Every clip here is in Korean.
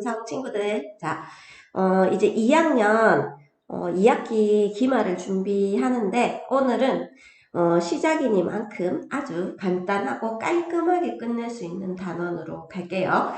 상 친구들, 자, 이제 2학년 2학기 기말을 준비하는데 오늘은 시작이니만큼 아주 간단하고 깔끔하게 끝낼 수 있는 단원으로 갈게요.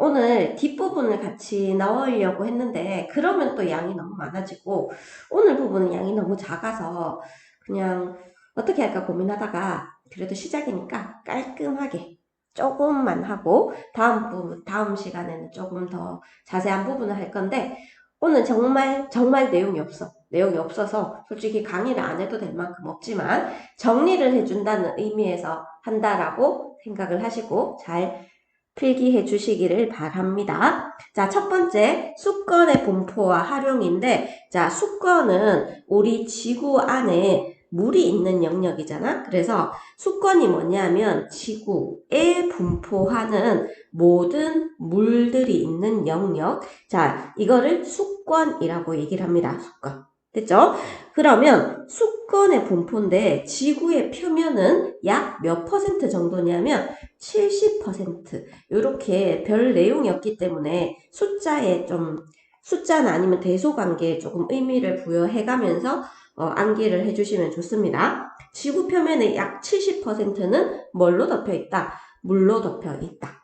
오늘 뒷부분을 같이 넣으려고 했는데 그러면 또 양이 너무 많아지고 오늘 부분은 양이 너무 작아서 그냥 어떻게 할까 고민하다가 그래도 시작이니까 깔끔하게 조금만 하고 다음 시간에는 조금 더 자세한 부분을 할 건데 오늘 정말 내용이 없어서 솔직히 강의를 안 해도 될 만큼 없지만 정리를 해준다는 의미에서 한다라고 생각을 하시고 잘 필기해 주시기를 바랍니다. 자, 첫 번째 수건의 분포와 활용인데, 자, 수건은 우리 지구 안에 물이 있는 영역이잖아. 그래서 수건이 뭐냐면 지구에 분포하는 모든 물들이 있는 영역. 자, 이거를 수건이라고 얘기를 합니다. 수건. 됐죠? 그러면 수건의 분포인데 지구의 표면은 약 몇 퍼센트 정도냐면 70%. 이렇게 별 내용이 없기 때문에 숫자나 아니면 대소관계에 조금 의미를 부여해가면서 암기를 해주시면 좋습니다. 지구 표면의 약 70%는 뭘로 덮여 있다? 물로 덮여 있다.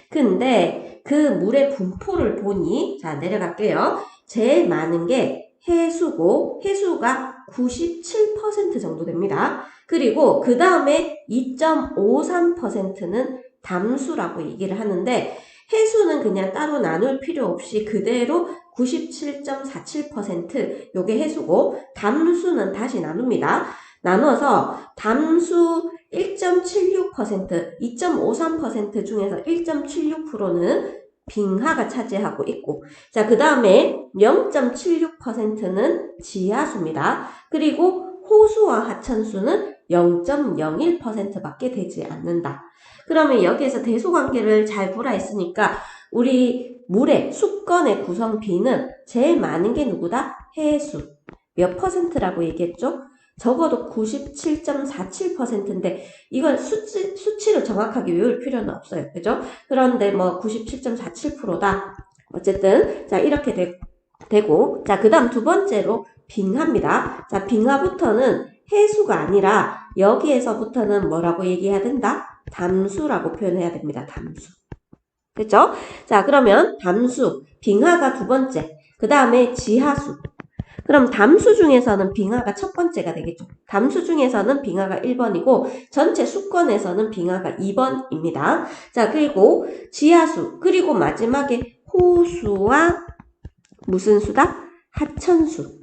근데 그 물의 분포를 보니, 자, 내려갈게요. 제일 많은 게 해수고, 해수가 97% 정도 됩니다. 그리고 그 다음에 2.53%는 담수라고 얘기를 하는데, 해수는 그냥 따로 나눌 필요 없이 그대로 97.47% 요게 해수고, 담수는 다시 나눕니다. 나눠서 담수 1.76%, 2.53% 중에서 1.76%는 빙하가 차지하고 있고, 자, 그 다음에 0.76%는 지하수입니다. 그리고 호수와 하천수는 0.01%밖에 되지 않는다. 그러면 여기에서 대소관계를 잘 보라 했으니까 우리 물의 수건의 구성 비는 제일 많은 게 누구다? 해수. 몇 퍼센트라고 얘기했죠? 적어도 97.47%인데 이걸 수치를 정확하게 외울 필요는 없어요. 그죠? 그런데 뭐 97.47%다. 어쨌든 자 이렇게 되고 자 그 다음 두 번째로 빙하입니다. 자 빙하부터는 해수가 아니라 여기에서부터는 뭐라고 얘기해야 된다? 담수라고 표현해야 됩니다. 담수. 그죠? 자 그러면 담수, 빙하가 두 번째, 그 다음에 지하수. 그럼 담수 중에서는 빙하가 첫 번째가 되겠죠. 담수 중에서는 빙하가 1번이고 전체 수건에서는 빙하가 2번입니다. 자 그리고 지하수 그리고 마지막에 호수와 무슨 수다? 하천수.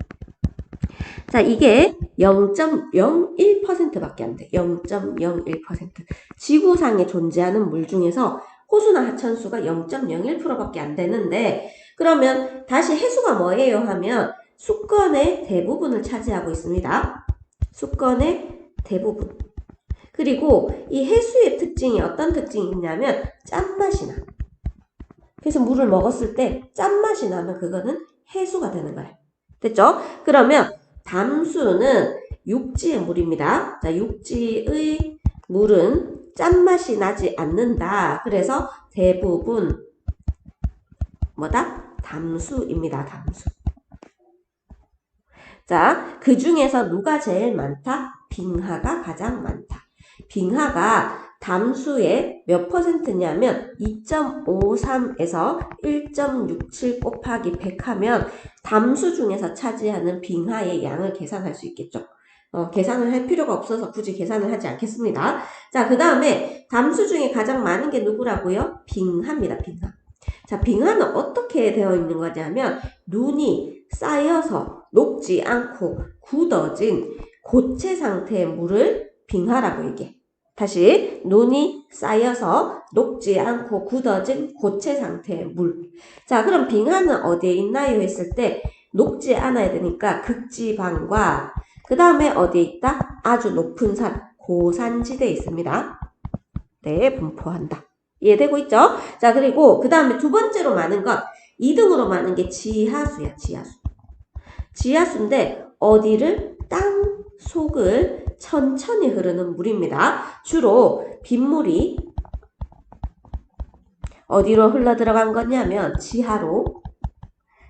자 이게 0.01%밖에 안 돼. 0.01%. 지구상에 존재하는 물 중에서 호수나 하천수가 0.01%밖에 안 되는데 그러면 다시 해수가 뭐예요 하면 수건의 대부분을 차지하고 있습니다. 수건의 대부분. 그리고 이 해수의 특징이 어떤 특징이 있냐면 짠맛이 나. 그래서 물을 먹었을 때 짠맛이 나면 그거는 해수가 되는 거예요. 됐죠? 그러면 담수는 육지의 물입니다. 자, 육지의 물은 짠맛이 나지 않는다. 그래서 대부분 뭐다? 담수입니다. 담수. 자, 그 중에서 누가 제일 많다? 빙하가 가장 많다. 빙하가 담수의 몇 퍼센트냐면 2.53에서 1.67 곱하기 100 하면 담수 중에서 차지하는 빙하의 양을 계산할 수 있겠죠. 계산을 할 필요가 없어서 굳이 계산을 하지 않겠습니다. 자, 그 다음에 담수 중에 가장 많은 게 누구라고요? 빙하입니다. 빙하. 자, 빙하는 어떻게 되어 있는 거냐면 눈이 쌓여서 녹지 않고 굳어진 고체 상태의 물을 빙하라고 얘기해. 다시 눈이 쌓여서 녹지 않고 굳어진 고체 상태의 물. 자 그럼 빙하는 어디에 있나요 했을 때 녹지 않아야 되니까 극지방과 그 다음에 어디에 있다? 아주 높은 산, 고산지대에 있습니다. 네, 분포한다. 이해되고 있죠? 자 그리고 그 다음에 두 번째로 많은 것 2등으로 많은 게 지하수야. 지하수인데 어디를? 땅 속을 천천히 흐르는 물입니다. 주로 빗물이 어디로 흘러 들어간 거냐면 지하로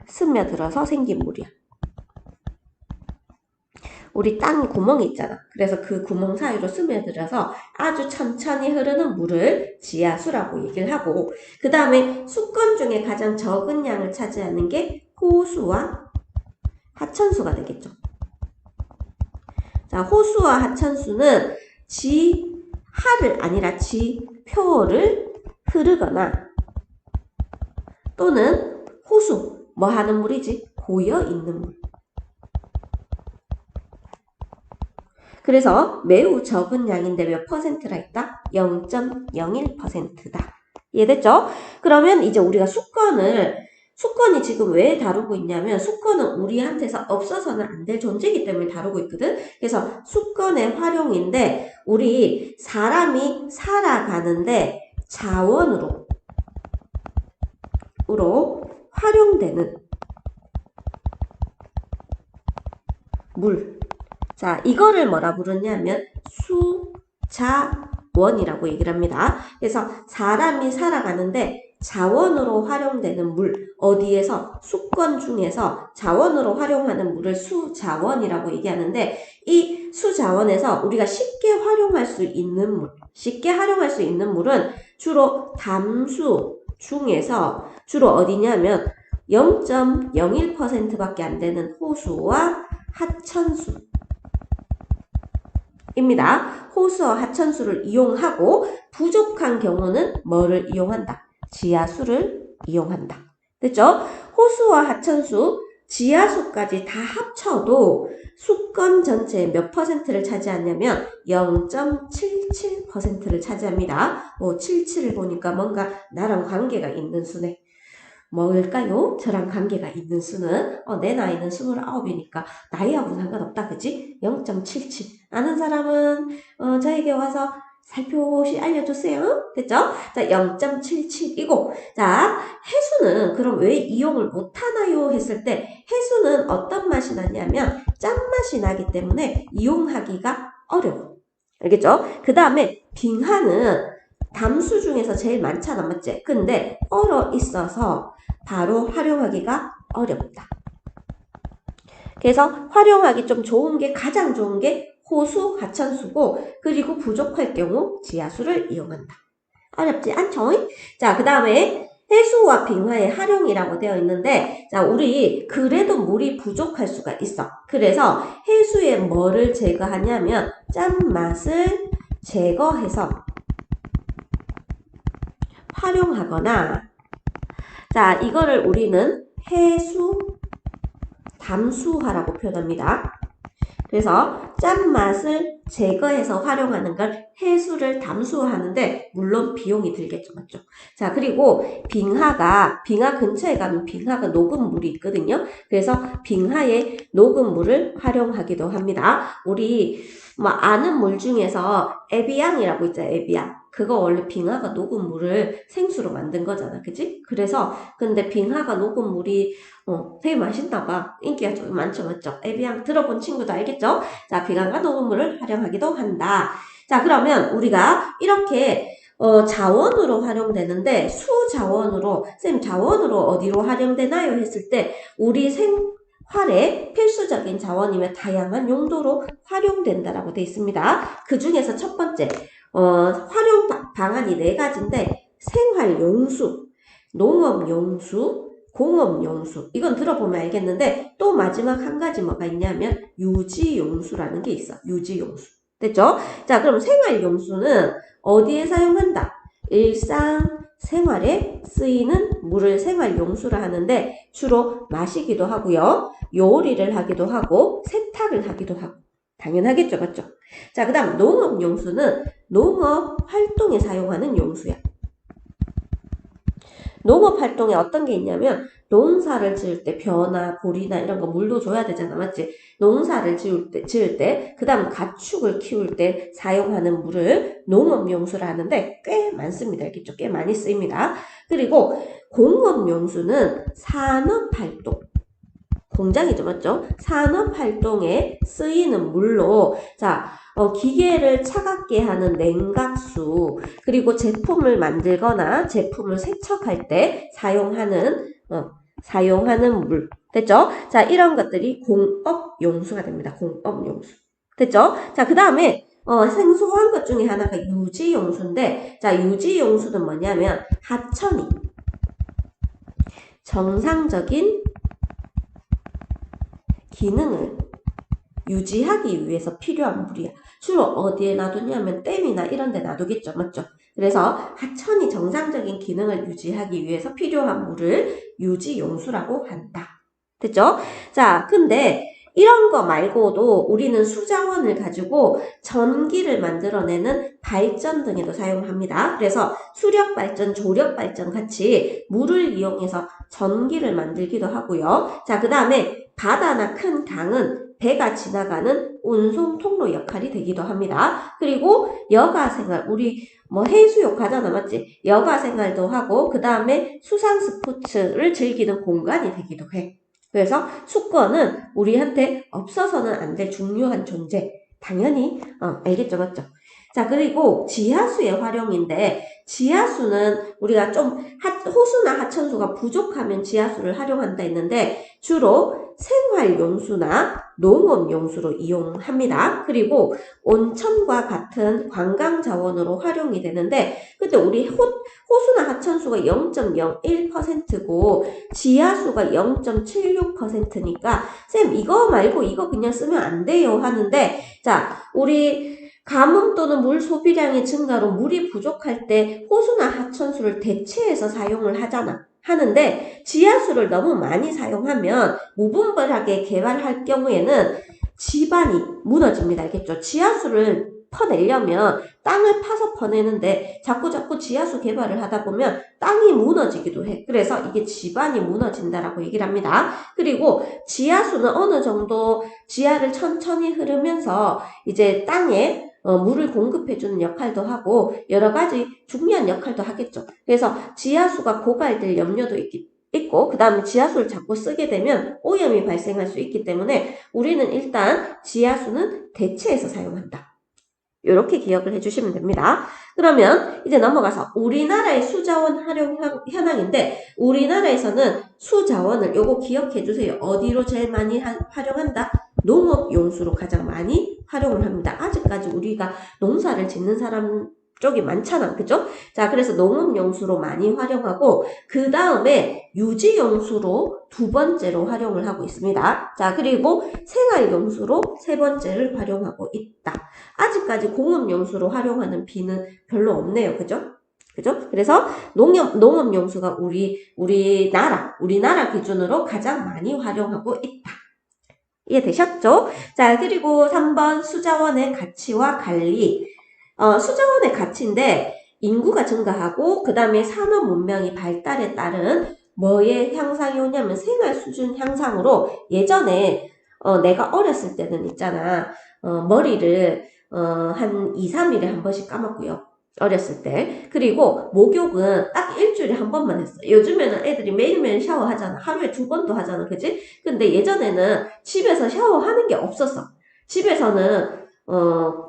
스며들어서 생긴 물이야. 우리 땅 구멍이 있잖아. 그래서 그 구멍 사이로 스며들어서 아주 천천히 흐르는 물을 지하수라고 얘기를 하고, 그 다음에 수건 중에 가장 적은 양을 차지하는 게 호수와 하천수가 되겠죠. 자, 호수와 하천수는 지하를 아니라 지표를 흐르거나 또는 호수, 뭐 하는 물이지? 고여 있는 물. 그래서 매우 적은 양인데 몇 퍼센트라 했다? 0.01%다. 이해됐죠? 그러면 이제 우리가 수건이 지금 왜 다루고 있냐면 수건은 우리한테서 없어서는 안 될 존재이기 때문에 다루고 있거든. 그래서 수건의 활용인데 우리 사람이 살아가는데 자원으로 활용되는 물. 자, 이거를 뭐라 부르냐면 수자원이라고 얘기를 합니다. 그래서 사람이 살아가는데 자원으로 활용되는 물, 어디에서? 수건 중에서 자원으로 활용하는 물을 수자원이라고 얘기하는데 이 수자원에서 우리가 쉽게 활용할 수 있는 물은 주로 담수 중에서 주로 어디냐면 0.01%밖에 안 되는 호수와 하천수 입니다. 호수와 하천수를 이용하고 부족한 경우는 뭐를 이용한다? 지하수를 이용한다. 됐죠? 호수와 하천수, 지하수까지 다 합쳐도 수건 전체의 몇 퍼센트를 차지하냐면 0.77%를 차지합니다. 77을 보니까 뭔가 나랑 관계가 있는 수네. 뭘까요? 저랑 관계가 있는 수는 내 나이는 29이니까 나이하고는 상관없다. 그치? 0.77 아는 사람은 저에게 와서 살펴보시 알려주세요. 됐죠? 자, 0.77이고 자, 해수는 그럼 왜 이용을 못하나요? 했을 때 해수는 어떤 맛이 나냐면 짠맛이 나기 때문에 이용하기가 어려워. 알겠죠? 그 다음에 빙하는 담수 중에서 제일 많잖아, 맞지? 근데 얼어 있어서 바로 활용하기가 어렵다. 그래서 활용하기 좀 가장 좋은 게 호수, 하천수고 그리고 부족할 경우 지하수를 이용한다. 어렵지 않죠? 자, 그 다음에 해수와 빙하의 활용이라고 되어 있는데 자, 우리 그래도 물이 부족할 수가 있어. 그래서 해수에 뭐를 제거하냐면 짠맛을 제거해서 활용하거나 자, 이거를 우리는 해수 담수화라고 표현합니다. 그래서 짠맛을 제거해서 활용하는 걸 해수를 담수화하는데 물론 비용이 들겠죠. 맞죠? 자, 그리고 빙하 근처에 가면 빙하가 녹은 물이 있거든요. 그래서 빙하의 녹은 물을 활용하기도 합니다. 우리 뭐 아는 물 중에서 에비앙이라고 있잖아요. 에비앙. 그거 원래 빙하가 녹은 물을 생수로 만든 거잖아. 그치? 그래서 근데 빙하가 녹은 물이 되게 맛있나 봐. 인기가 좀 많죠. 맞죠? 에비앙 들어본 친구도 알겠죠? 자, 빙하가 녹은 물을 활용하기도 한다. 자, 그러면 우리가 이렇게 자원으로 활용되는데 수자원으로 쌤 자원으로 어디로 활용되나요? 했을 때 우리 생활에 필수적인 자원이며 다양한 용도로 활용된다라고 되어 있습니다. 그 중에서 첫 번째 활용 방안이 4가지인데 생활용수, 농업용수, 공업용수 이건 들어보면 알겠는데 또 마지막 한 가지 뭐가 있냐면 유지용수라는 게 있어. 유지용수. 됐죠? 자, 그럼 생활용수는 어디에 사용한다? 일상생활에 쓰이는 물을 생활용수라 하는데 주로 마시기도 하고요. 요리를 하기도 하고 세탁을 하기도 하고 당연하겠죠. 맞죠? 자, 그 다음 농업용수는 농업 활동에 사용하는 용수야. 농업 활동에 어떤 게 있냐면 농사를 지을 때 벼나 보리나 이런 거 물도 줘야 되잖아. 맞지? 농사를 지을 때 그 다음 가축을 키울 때 사용하는 물을 농업용수라 하는데 꽤 많습니다. 알겠죠? 꽤 많이 쓰입니다. 그리고 공업용수는 산업활동 공장이죠, 맞죠? 산업활동에 쓰이는 물로, 자, 기계를 차갑게 하는 냉각수, 그리고 제품을 만들거나 제품을 세척할 때 사용하는 물. 됐죠? 자, 이런 것들이 공업용수가 됩니다. 공업용수. 됐죠? 자, 그 다음에, 생소한 것 중에 하나가 유지용수인데, 자, 유지용수는 뭐냐면, 하천이 정상적인 기능을 유지하기 위해서 필요한 물이야. 주로 어디에 놔두냐면 댐이나 이런 데 놔두겠죠. 맞죠? 그래서 하천이 정상적인 기능을 유지하기 위해서 필요한 물을 유지용수라고 한다. 됐죠? 자, 근데 이런 거 말고도 우리는 수자원을 가지고 전기를 만들어내는 발전 등에도 사용합니다. 그래서 수력발전, 조력발전 같이 물을 이용해서 전기를 만들기도 하고요. 자, 그 다음에 바다나 큰 강은 배가 지나가는 운송 통로 역할이 되기도 합니다. 그리고 여가생활, 우리 해수욕 가잖아, 맞지? 여가생활도 하고 그 다음에 수상 스포츠를 즐기는 공간이 되기도 해. 그래서 수거는 우리한테 없어서는 안 될 중요한 존재. 당연히 알겠죠, 맞죠? 자, 그리고 지하수의 활용인데 지하수는 우리가 좀 호수나 하천수가 부족하면 지하수를 활용한다 했는데 주로 생활용수나 농업용수로 이용합니다. 그리고 온천과 같은 관광자원으로 활용이 되는데 근데 우리 호수나 하천수가 0.01%고 지하수가 0.76%니까 쌤 이거 말고 이거 그냥 쓰면 안 돼요 하는데 자 우리 가뭄 또는 물 소비량의 증가로 물이 부족할 때 호수나 하천수를 대체해서 사용을 하는데 지하수를 너무 많이 사용하면 무분별하게 개발할 경우에는 지반이 무너집니다. 알겠죠? 지하수를 퍼내려면 땅을 파서 퍼내는데 자꾸 지하수 개발을 하다 보면 땅이 무너지기도 해. 그래서 이게 지반이 무너진다라고 얘기를 합니다. 그리고 지하수는 어느 정도 지하를 천천히 흐르면서 이제 땅에 물을 공급해주는 역할도 하고 여러 가지 중요한 역할도 하겠죠. 그래서 지하수가 고갈될 염려도 있고 그 다음에 지하수를 자꾸 쓰게 되면 오염이 발생할 수 있기 때문에 우리는 일단 지하수는 대체해서 사용한다. 이렇게 기억을 해주시면 됩니다. 그러면 이제 넘어가서 우리나라의 수자원 활용 현황인데 우리나라에서는 수자원을 요거 기억해 주세요. 어디로 제일 많이 활용한다? 농업용수로 가장 많이 활용을 합니다. 아직까지 우리가 농사를 짓는 사람 쪽이 많잖아. 그죠? 자, 그래서 농업용수로 많이 활용하고 그 다음에 유지용수로 두 번째로 활용을 하고 있습니다. 자, 그리고 생활용수로 세 번째를 활용하고 있다. 아직까지 공업용수로 활용하는 비는 별로 없네요. 그죠? 그죠? 그래서 농업용수가 우리나라 기준으로 가장 많이 활용하고 있다. 이해되셨죠? 자, 그리고 3번 수자원의 가치와 관리. 수자원의 가치인데 인구가 증가하고 그 다음에 산업 문명이 발달에 따른 뭐의 향상이 오냐면 생활 수준 향상으로 예전에 내가 어렸을 때는 있잖아. 머리를 한 2, 3일에 한 번씩 감았고요. 어렸을 때. 그리고 목욕은 딱 일주일에 한 번만 했어. 요즘에는 애들이 매일매일 샤워하잖아. 하루에 2번도 하잖아. 그치? 근데 예전에는 집에서 샤워하는 게 없었어. 집에서는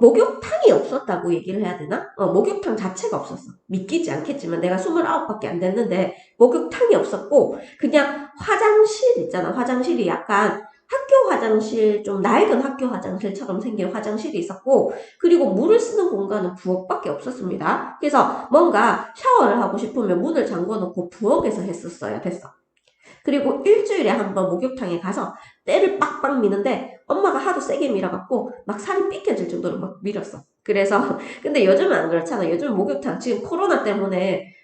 목욕탕이 없었다고 얘기를 해야 되나? 목욕탕 자체가 없었어. 믿기지 않겠지만 내가 29밖에 안 됐는데 목욕탕이 없었고 그냥 화장실 있잖아. 화장실이 약간 학교 화장실, 좀 낡은 학교 화장실처럼 생긴 화장실이 있었고 그리고 물을 쓰는 공간은 부엌밖에 없었습니다. 그래서 뭔가 샤워를 하고 싶으면 문을 잠궈놓고 부엌에서 했었어야 됐어. 그리고 일주일에 한 번 목욕탕에 가서 때를 빡빡 미는데 엄마가 하도 세게 밀어갖고 막 살이 삐껴질 정도로 막 밀었어. 그래서 근데 요즘은 안 그렇잖아. 요즘 목욕탕 지금 코로나 때문에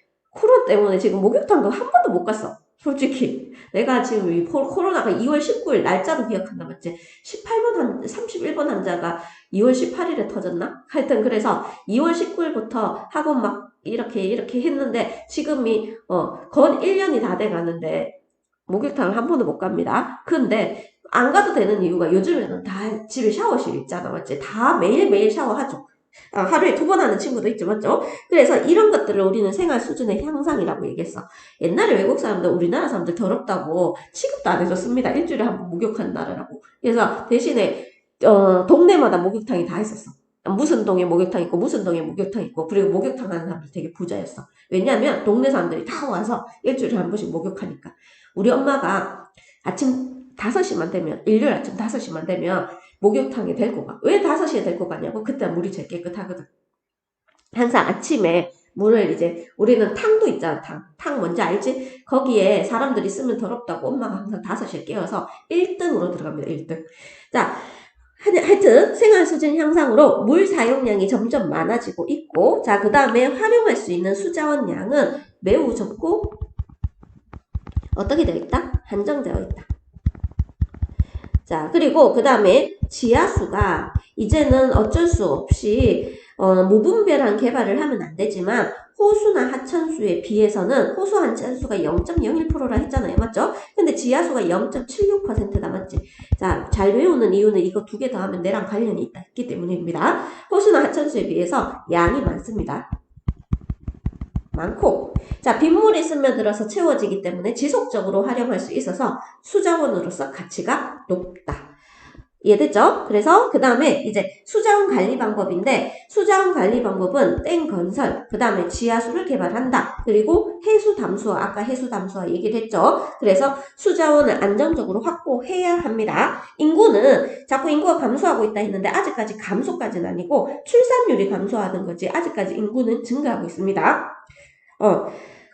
지금 목욕탕도 한 번도 못 갔어. 솔직히 내가 지금 이 코로나가 2월 19일 날짜도 기억한다 맞지? 31번 환자가 2월 18일에 터졌나? 하여튼 그래서 2월 19일부터 학원 막 이렇게 했는데 지금이 건 1년이 다 돼 가는데 목욕탕을 한 번도 못 갑니다. 근데 안 가도 되는 이유가 요즘에는 다 집에 샤워실 있잖아 맞지? 다 매일매일 샤워하죠. 하루에 2번 하는 친구도 있죠, 맞죠? 그래서 이런 것들을 우리는 생활 수준의 향상이라고 얘기했어. 옛날에 외국 사람들, 우리나라 사람들 더럽다고 취급도 안 해줬습니다. 일주일에 한 번 목욕하는 나라라고. 그래서 대신에 동네마다 목욕탕이 다 있었어. 무슨 동에 목욕탕 있고 무슨 동에 목욕탕 있고, 그리고 목욕탕 하는 사람들 되게 부자였어. 왜냐면 동네 사람들이 다 와서 일주일에 한 번씩 목욕하니까. 우리 엄마가 아침 5시만 되면, 일요일 아침 5시만 되면 목욕탕에 데리고 가. 왜 5시에 데리고 가냐고? 그때 물이 제일 깨끗하거든. 항상 아침에 물을 이제, 우리는 탕도 있잖아, 탕. 탕 뭔지 알지? 거기에 사람들이 쓰면 더럽다고 엄마가 항상 5시에 깨워서 1등으로 들어갑니다, 1등. 자, 하여튼 생활 수준 향상으로 물 사용량이 점점 많아지고 있고, 자, 그 다음에 활용할 수 있는 수자원 양은 매우 적고 어떻게 되어 있다? 한정되어 있다. 자, 그리고 그 다음에 지하수가 이제는 어쩔 수 없이 무분별한 개발을 하면 안 되지만, 호수나 하천수에 비해서는, 호수 하천수가 0.01%라 했잖아요, 맞죠? 근데 지하수가 0.76%다, 맞지? 자, 잘 외우는 이유는 이거 2개 더하면 내랑 관련이 있기 때문입니다. 호수나 하천수에 비해서 양이 많습니다. 많고, 자, 빗물이 스며들어서 채워지기 때문에 지속적으로 활용할 수 있어서 수자원으로서 가치가 높다. 이해됐죠? 그래서 그 다음에 이제 수자원 관리 방법인데, 수자원 관리 방법은 땡 건설, 그 다음에 지하수를 개발한다, 그리고 해수 담수화, 아까 해수 담수화 얘기를 했죠. 그래서 수자원을 안정적으로 확보해야 합니다. 인구는 자꾸 인구가 감소하고 있다 했는데 아직까지 감소까지는 아니고 출산율이 감소하는 거지, 아직까지 인구는 증가하고 있습니다.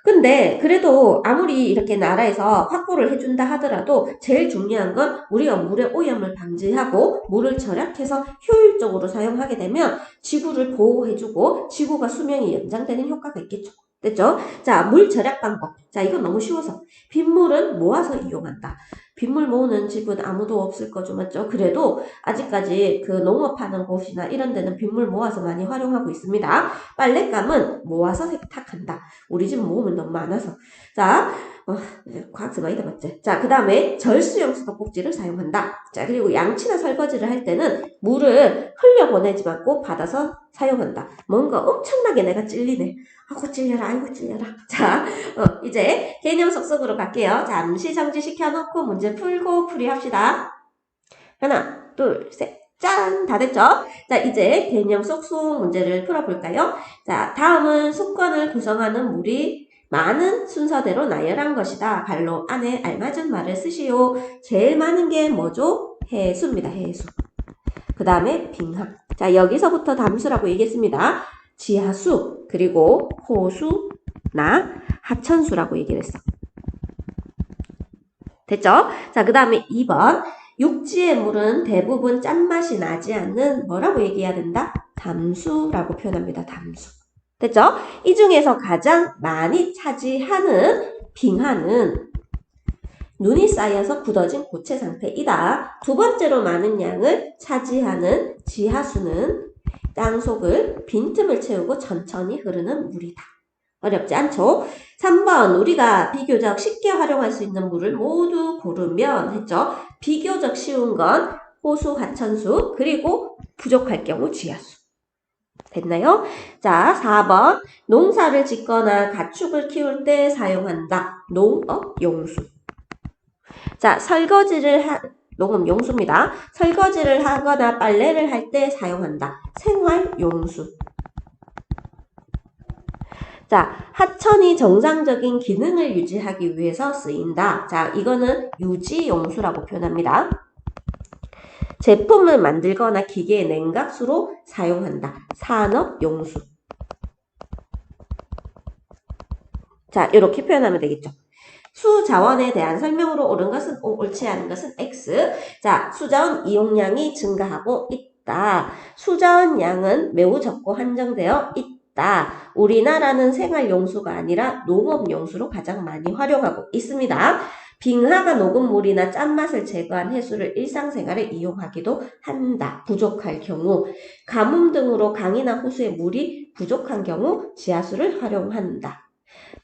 근데 그래도 아무리 이렇게 나라에서 확보를 해준다 하더라도 제일 중요한 건 우리가 물의 오염을 방지하고 물을 절약해서 효율적으로 사용하게 되면 지구를 보호해주고 지구가 수명이 연장되는 효과가 있겠죠. 됐죠? 자, 물 절약 방법. 자, 이건 너무 쉬워서. 빗물은 모아서 이용한다. 빗물 모으는 집은 아무도 없을 거죠, 맞죠? 그래도 아직까지 그 농업하는 곳이나 이런 데는 빗물 모아서 많이 활용하고 있습니다. 빨랫감은 모아서 세탁한다. 우리 집 모으면 너무 많아서. 자, 과학서 많이 담았지. 자, 그 다음에 절수형 수도꼭지를 사용한다. 자, 그리고 양치나 설거지를 할 때는 물을 흘려보내지 말고 받아서 사용한다. 뭔가 엄청나게 내가 찔리네. 아이고 찔려라, 아이고 찔려라. 자, 이제 개념 속속으로 갈게요. 잠시 정지시켜놓고 문제 풀고 풀이합시다. 하나, 둘, 셋. 짠! 다 됐죠? 자, 이제 개념 쏙쏙 문제를 풀어볼까요? 자, 다음은 수권을 구성하는 물이 많은 순서대로 나열한 것이다. 갈로 안에 알맞은 말을 쓰시오. 제일 많은 게 뭐죠? 해수입니다. 해수. 그 다음에 빙하. 자, 여기서부터 담수라고 얘기했습니다. 지하수, 그리고 호수나 하천수라고 얘기를 했어. 됐죠? 자, 그 다음에 2번. 육지의 물은 대부분 짠맛이 나지 않는 뭐라고 얘기해야 된다? 담수라고 표현합니다. 담수. 됐죠? 이 중에서 가장 많이 차지하는 빙하는 눈이 쌓여서 굳어진 고체 상태이다. 두 번째로 많은 양을 차지하는 지하수는 땅속을 빈틈을 채우고 천천히 흐르는 물이다. 어렵지 않죠? 3번, 우리가 비교적 쉽게 활용할 수 있는 물을 모두 고르면 했죠. 비교적 쉬운 건 호수, 하천수, 그리고 부족할 경우 지하수. 됐나요? 자, 4번, 농사를 짓거나 가축을 키울 때 사용한다. 농업용수. 자, 농업용수입니다. 설거지를 하거나 빨래를 할 때 사용한다. 생활용수. 자, 하천이 정상적인 기능을 유지하기 위해서 쓰인다. 자, 이거는 유지용수라고 표현합니다. 제품을 만들거나 기계의 냉각수로 사용한다. 산업용수. 자, 이렇게 표현하면 되겠죠. 수자원에 대한 설명으로 옳은 것은 O, 옳지 않은 것은 X. 자, 수자원 이용량이 증가하고 있다. 수자원 양은 매우 적고 한정되어 있다. 우리나라는 생활용수가 아니라 농업용수로 가장 많이 활용하고 있습니다. 빙하가 녹은 물이나 짠맛을 제거한 해수를 일상생활에 이용하기도 한다. 부족할 경우. 가뭄 등으로 강이나 호수에 물이 부족한 경우 지하수를 활용한다.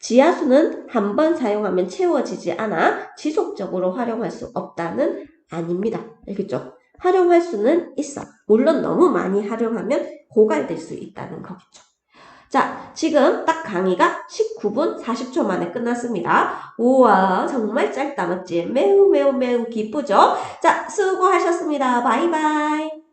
지하수는 한 번 사용하면 채워지지 않아 지속적으로 활용할 수 없다는 아닙니다. 알겠죠? 활용할 수는 있어. 물론 너무 많이 활용하면 고갈될 수 있다는 거겠죠. 자, 지금 딱 강의가 19분 40초 만에 끝났습니다. 우와, 정말 짧다, 맞지? 매우 기쁘죠? 자, 수고하셨습니다. 바이바이.